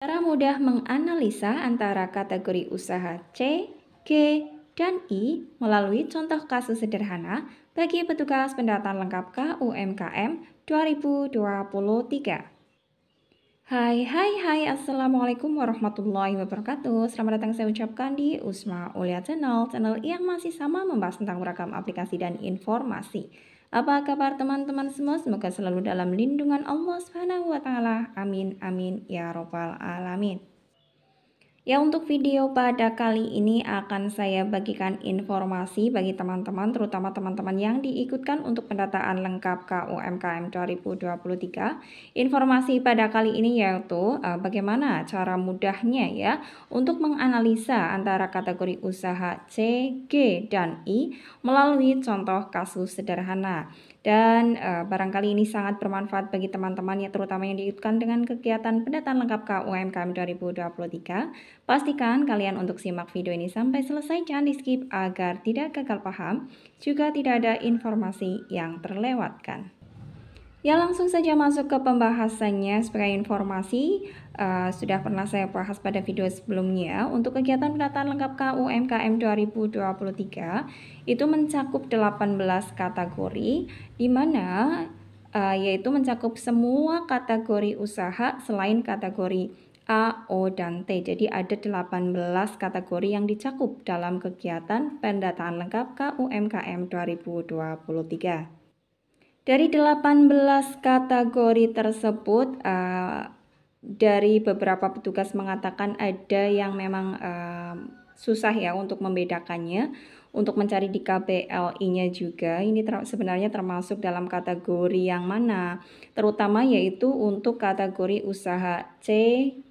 Cara mudah menganalisa antara kategori usaha C, G, dan I melalui contoh kasus sederhana bagi petugas pendataan lengkap KUMKM 2023. Hai, Assalamualaikum warahmatullahi wabarakatuh. Selamat datang saya ucapkan di Usma Ulia Channel yang masih sama membahas tentang beragam aplikasi dan informasi. Apa kabar teman-teman semua? Semoga selalu dalam lindungan Allah Subhanahu wa taala. Amin amin ya robbal alamin. Ya, untuk video pada kali ini akan saya bagikan informasi bagi teman-teman, terutama teman-teman yang diikutkan untuk pendataan lengkap KUMKM 2023. Informasi pada kali ini yaitu bagaimana cara mudahnya ya untuk menganalisa antara kategori usaha C, G, dan I melalui contoh kasus sederhana. Dan barangkali ini sangat bermanfaat bagi teman-teman ya, terutama yang diikutkan dengan kegiatan pendataan lengkap KUMKM 2023. Pastikan kalian untuk simak video ini sampai selesai, jangan di skip agar tidak gagal paham, juga tidak ada informasi yang terlewatkan. Ya, langsung saja masuk ke pembahasannya. Sebagai informasi, sudah pernah saya bahas pada video sebelumnya. Untuk kegiatan pendataan lengkap KUMKM 2023 itu mencakup 18 kategori, di mana yaitu mencakup semua kategori usaha selain kategori A, O, dan T. Jadi ada 18 kategori yang dicakup dalam kegiatan pendataan lengkap KUMKM 2023. Dari 18 kategori tersebut, dari beberapa petugas mengatakan ada yang memang susah ya untuk membedakannya. Untuk mencari di KBLI-nya juga, ini sebenarnya termasuk dalam kategori yang mana, terutama yaitu untuk kategori usaha C,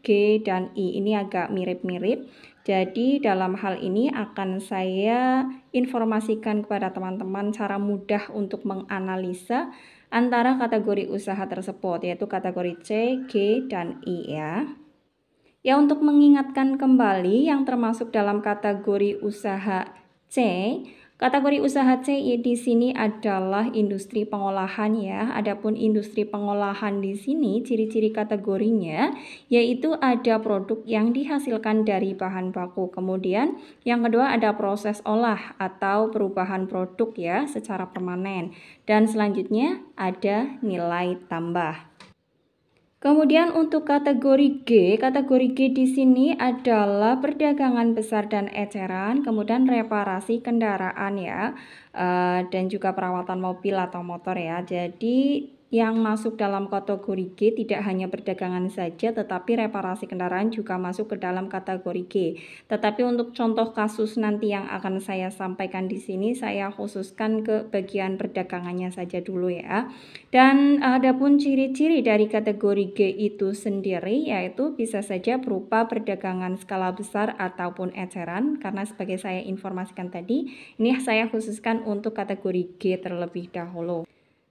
G, dan I. Ini agak mirip-mirip. Jadi dalam hal ini akan saya informasikan kepada teman-teman cara mudah untuk menganalisa antara kategori usaha tersebut, yaitu kategori C, G, dan I ya. Ya, untuk mengingatkan kembali yang termasuk dalam kategori usaha C, kategori usaha C di sini adalah industri pengolahan ya. Adapun industri pengolahan di sini ciri-ciri kategorinya yaitu ada produk yang dihasilkan dari bahan baku. Kemudian yang kedua ada proses olah atau perubahan produk ya secara permanen. Dan selanjutnya ada nilai tambah. Kemudian untuk kategori G di sini adalah perdagangan besar dan eceran, kemudian reparasi kendaraan ya, dan juga perawatan mobil atau motor ya. Jadi yang masuk dalam kategori G tidak hanya perdagangan saja, tetapi reparasi kendaraan juga masuk ke dalam kategori G. Tetapi untuk contoh kasus nanti yang akan saya sampaikan di sini, saya khususkan ke bagian perdagangannya saja dulu ya. Dan adapun ciri-ciri dari kategori G itu sendiri yaitu bisa saja berupa perdagangan skala besar ataupun eceran, karena sebagai saya informasikan tadi, ini saya khususkan untuk kategori G terlebih dahulu.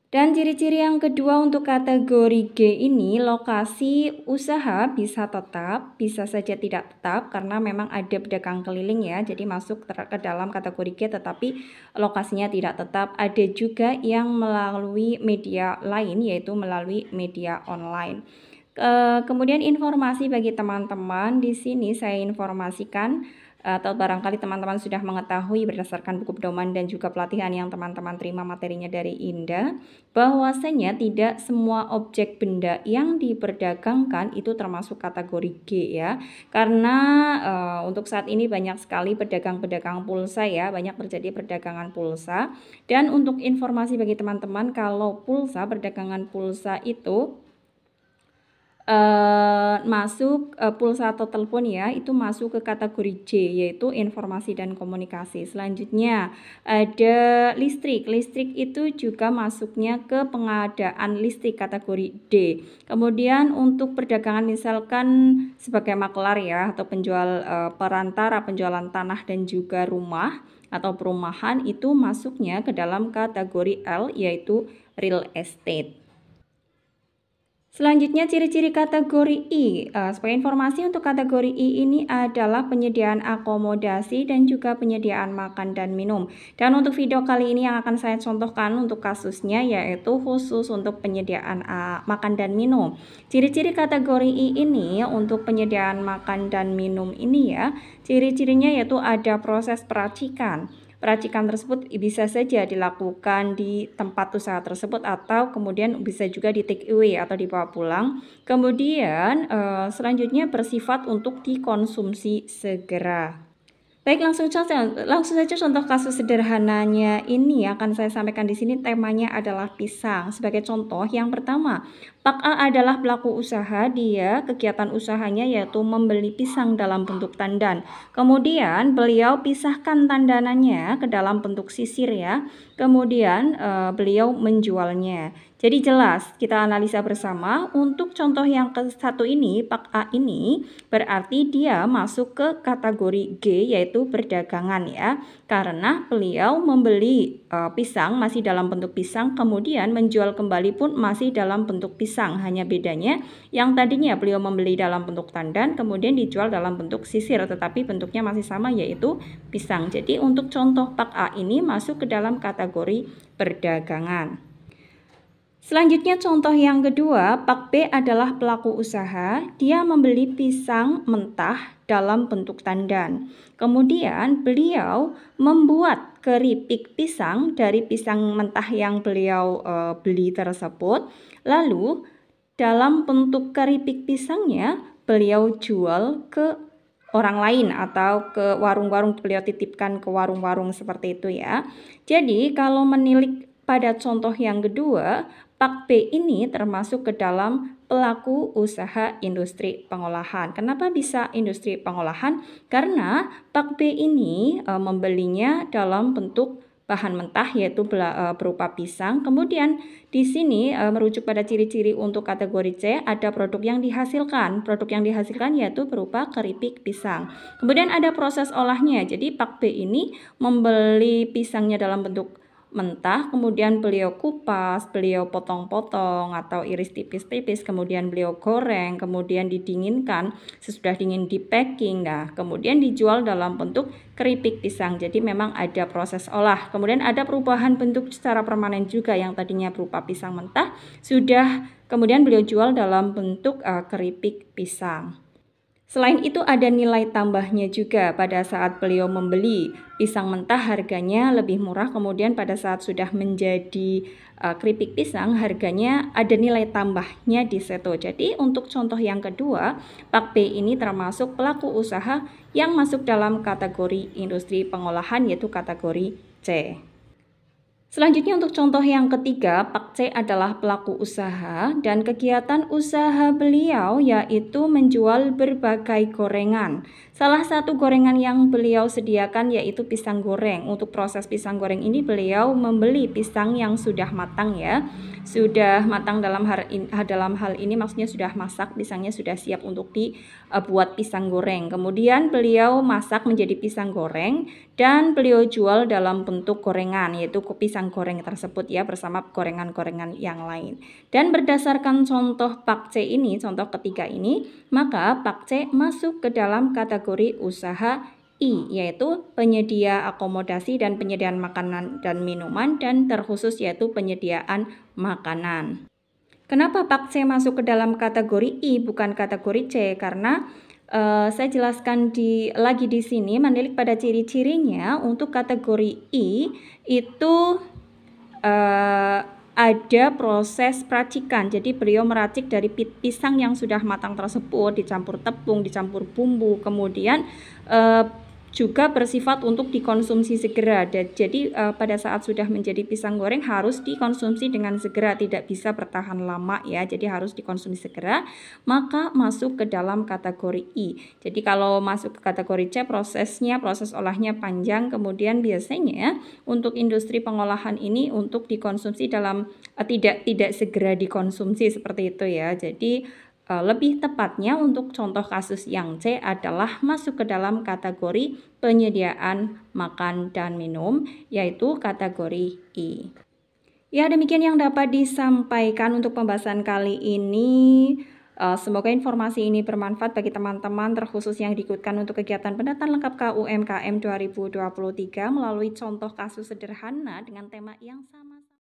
Dan ciri-ciri yang kedua untuk kategori G ini, lokasi usaha bisa tetap, bisa saja tidak tetap karena memang ada pedagang keliling ya, jadi masuk ke dalam kategori G tetapi lokasinya tidak tetap. Ada juga yang melalui media lain yaitu melalui media online. Kemudian informasi bagi teman-teman di sini saya informasikan, atau barangkali teman-teman sudah mengetahui berdasarkan buku pedoman dan juga pelatihan yang teman-teman terima materinya dari Indah, bahwasanya tidak semua objek benda yang diperdagangkan itu termasuk kategori G ya, karena untuk saat ini banyak sekali pedagang-pedagang pulsa ya, banyak terjadi perdagangan pulsa. Dan untuk informasi bagi teman-teman, kalau perdagangan pulsa itu masuk pulsa atau telepon ya, itu masuk ke kategori J yaitu informasi dan komunikasi. Selanjutnya ada listrik itu juga masuknya ke pengadaan listrik kategori D. Kemudian untuk perdagangan misalkan sebagai maklar ya atau penjual perantara penjualan tanah dan juga rumah atau perumahan itu masuknya ke dalam kategori L yaitu real estate. Selanjutnya ciri-ciri kategori I. Sebagai informasi untuk kategori I ini adalah penyediaan akomodasi dan juga penyediaan makan dan minum. Dan untuk video kali ini yang akan saya contohkan untuk kasusnya yaitu khusus untuk penyediaan makan dan minum. Ciri-ciri kategori I ini untuk penyediaan makan dan minum ini ya, ciri-cirinya yaitu ada proses peracikan. Peracikan tersebut bisa saja dilakukan di tempat usaha tersebut atau kemudian bisa juga di take away atau dibawa pulang. Kemudian selanjutnya bersifat untuk dikonsumsi segera. Baik, langsung saja contoh kasus sederhananya ini akan saya sampaikan di sini. Temanya adalah pisang. Sebagai contoh, yang pertama, Pak A adalah pelaku usaha. Dia kegiatan usahanya yaitu membeli pisang dalam bentuk tandan. Kemudian beliau pisahkan tandanannya ke dalam bentuk sisir ya. Kemudian beliau menjualnya. Jadi jelas kita analisa bersama. Untuk contoh yang ke satu ini, Pak A ini berarti dia masuk ke kategori G yaitu perdagangan ya. Karena beliau membeli pisang masih dalam bentuk pisang, kemudian menjual kembali pun masih dalam bentuk pisang. Hanya bedanya yang tadinya beliau membeli dalam bentuk tandan kemudian dijual dalam bentuk sisir, tetapi bentuknya masih sama yaitu pisang. Jadi untuk contoh Pak A ini masuk ke dalam kategori perdagangan. Selanjutnya contoh yang kedua, Pak B adalah pelaku usaha. Dia membeli pisang mentah dalam bentuk tandan. Kemudian beliau membuat keripik pisang dari pisang mentah yang beliau beli tersebut. Lalu dalam bentuk keripik pisangnya beliau jual ke orang lain atau ke warung-warung, beliau titipkan ke warung-warung seperti itu ya. Jadi kalau menilik pada contoh yang kedua, Pak B ini termasuk ke dalam pelaku usaha industri pengolahan. Kenapa bisa industri pengolahan? Karena Pak B ini membelinya dalam bentuk bahan mentah yaitu berupa pisang. Kemudian di sini merujuk pada ciri-ciri untuk kategori C, ada produk yang dihasilkan. Produk yang dihasilkan yaitu berupa keripik pisang. Kemudian ada proses olahnya. Jadi Pak B ini membeli pisangnya dalam bentuk mentah, kemudian beliau kupas, beliau potong-potong atau iris tipis-tipis, kemudian beliau goreng, kemudian didinginkan, sesudah dingin di packing, nah kemudian dijual dalam bentuk keripik pisang. Jadi memang ada proses olah. Kemudian ada perubahan bentuk secara permanen juga, yang tadinya berupa pisang mentah sudah kemudian beliau jual dalam bentuk keripik pisang. Selain itu ada nilai tambahnya juga. Pada saat beliau membeli pisang mentah harganya lebih murah, kemudian pada saat sudah menjadi keripik pisang harganya ada nilai tambahnya di situ. Jadi untuk contoh yang kedua, Pak B ini termasuk pelaku usaha yang masuk dalam kategori industri pengolahan yaitu kategori C. Selanjutnya untuk contoh yang ketiga, Pak C adalah pelaku usaha dan kegiatan usaha beliau yaitu menjual berbagai gorengan. Salah satu gorengan yang beliau sediakan yaitu pisang goreng. Untuk proses pisang goreng ini beliau membeli pisang yang sudah matang ya. Sudah matang dalam hal ini maksudnya sudah masak, pisangnya sudah siap untuk dibuat pisang goreng. Kemudian beliau masak menjadi pisang goreng dan beliau jual dalam bentuk gorengan yaitu pisang goreng tersebut ya bersama gorengan-gorengan yang lain. Dan berdasarkan contoh Pak C ini, contoh ketiga ini, maka Pak C masuk ke dalam kategori usaha I, yaitu penyedia akomodasi dan penyediaan makanan dan minuman, dan terkhusus yaitu penyediaan makanan. Kenapa Pak C masuk ke dalam kategori I bukan kategori C? Karena saya jelaskan lagi di sini menilik pada ciri-cirinya. Untuk kategori I itu ada proses peracikan. Jadi beliau meracik dari pisang yang sudah matang tersebut, dicampur tepung, dicampur bumbu, kemudian juga bersifat untuk dikonsumsi segera. Jadi pada saat sudah menjadi pisang goreng harus dikonsumsi dengan segera, tidak bisa bertahan lama ya. Jadi harus dikonsumsi segera, maka masuk ke dalam kategori I. Jadi kalau masuk ke kategori C, proses olahnya panjang, kemudian biasanya untuk industri pengolahan ini untuk dikonsumsi dalam tidak segera dikonsumsi seperti itu ya. Jadi lebih tepatnya untuk contoh kasus yang C adalah masuk ke dalam kategori penyediaan makan dan minum, yaitu kategori I. Ya, demikian yang dapat disampaikan untuk pembahasan kali ini. Semoga informasi ini bermanfaat bagi teman-teman, terkhusus yang diikutkan untuk kegiatan pendataan lengkap KUMKM 2023 melalui contoh kasus sederhana dengan tema yang sama.